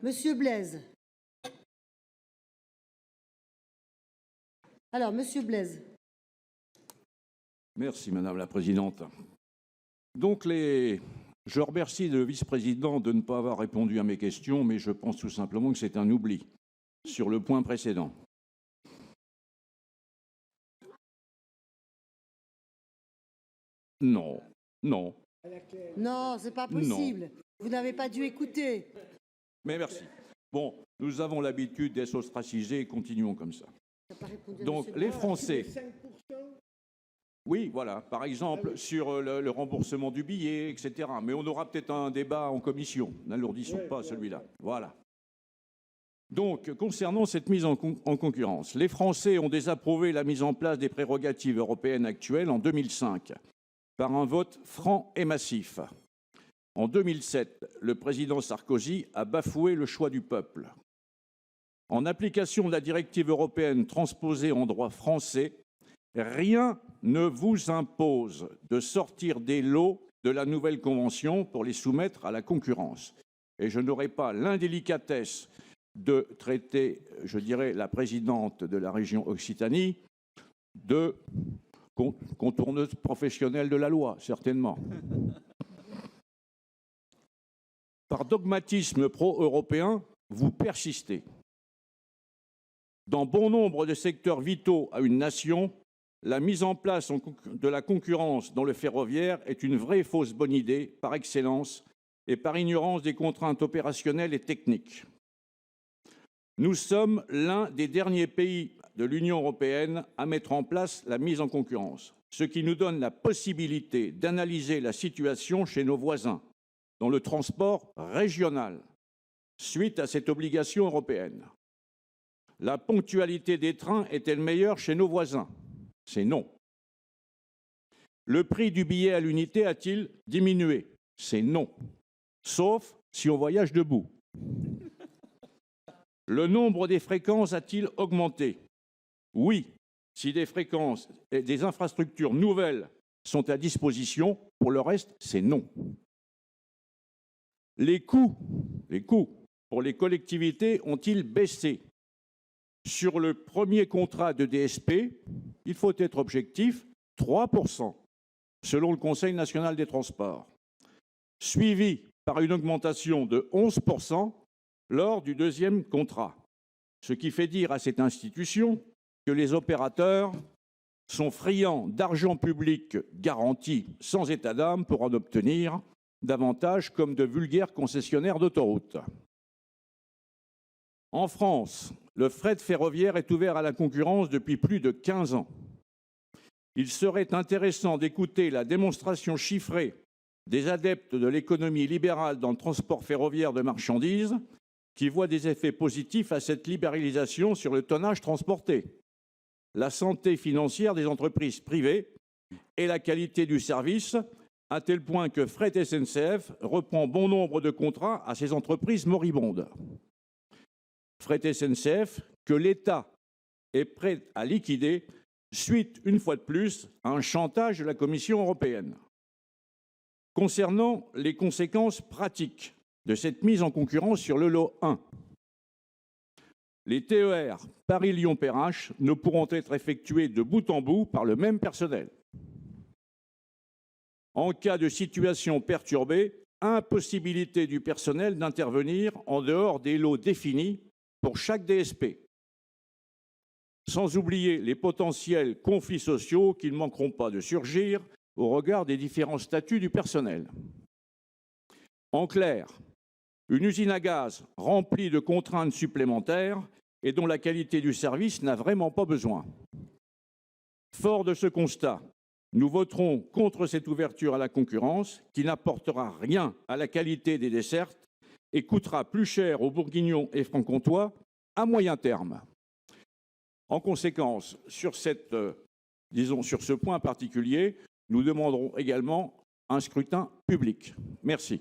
Monsieur Blaise. Alors, Monsieur Blaise. Merci, Madame la Présidente. Donc, je remercie le vice-président de ne pas avoir répondu à mes questions, mais je pense tout simplement que c'est un oubli sur le point précédent. Non, non. Non, c'est pas possible. Non. Vous n'avez pas dû écouter. Mais merci. Bon, nous avons l'habitude d'être ostracisés et continuons comme ça. Donc, les Français... Oui, voilà, par exemple, sur le remboursement du billet, etc. Mais on aura peut-être un débat en commission. N'alourdissons pas celui-là. Voilà. Donc, concernant cette mise en concurrence, les Français ont désapprouvé la mise en place des prérogatives européennes actuelles en 2005 par un vote franc et massif. En 2007, le président Sarkozy a bafoué le choix du peuple. En application de la directive européenne transposée en droit français, rien ne vous impose de sortir des lots de la nouvelle convention pour les soumettre à la concurrence. Et je n'aurai pas l'indélicatesse de traiter, je dirais, la présidente de la région Occitanie de contourneuse professionnelle de la loi, certainement. Par dogmatisme pro-européen, vous persistez. Dans bon nombre de secteurs vitaux à une nation, la mise en place de la concurrence dans le ferroviaire est une vraie fausse bonne idée par excellence et par ignorance des contraintes opérationnelles et techniques. Nous sommes l'un des derniers pays de l'Union européenne à mettre en place la mise en concurrence, ce qui nous donne la possibilité d'analyser la situation chez nos voisins dans le transport régional suite à cette obligation européenne. La ponctualité des trains est-elle meilleure chez nos voisins? C'est non. Le prix du billet à l'unité a-t-il diminué? C'est non. Sauf si on voyage debout. Le nombre des fréquences a-t-il augmenté? Oui, si des fréquences et des infrastructures nouvelles sont à disposition. Pour le reste, c'est non. Les coûts pour les collectivités ont-ils baissé? Sur le premier contrat de DSP, il faut être objectif, 3%, selon le Conseil national des transports, suivi par une augmentation de 11% lors du deuxième contrat, ce qui fait dire à cette institution que les opérateurs sont friands d'argent public garanti sans état d'âme pour en obtenir davantage comme de vulgaires concessionnaires d'autoroutes. En France, le fret ferroviaire est ouvert à la concurrence depuis plus de 15 ans. Il serait intéressant d'écouter la démonstration chiffrée des adeptes de l'économie libérale dans le transport ferroviaire de marchandises qui voient des effets positifs à cette libéralisation sur le tonnage transporté, la santé financière des entreprises privées et la qualité du service, à tel point que Fret SNCF reprend bon nombre de contrats à ces entreprises moribondes. Fret SNCF, que l'État est prêt à liquider suite, une fois de plus, à un chantage de la Commission européenne. Concernant les conséquences pratiques de cette mise en concurrence sur le lot 1, les TER Paris-Lyon-Perrache ne pourront être effectués de bout en bout par le même personnel. En cas de situation perturbée, impossibilité du personnel d'intervenir en dehors des lots définis pour chaque DSP. Sans oublier les potentiels conflits sociaux qui ne manqueront pas de surgir au regard des différents statuts du personnel. En clair, une usine à gaz remplie de contraintes supplémentaires et dont la qualité du service n'a vraiment pas besoin. Fort de ce constat, nous voterons contre cette ouverture à la concurrence qui n'apportera rien à la qualité des dessertes et coûtera plus cher aux Bourguignons et Franc-Comtois à moyen terme. En conséquence, sur ce point particulier, nous demanderons également un scrutin public. Merci.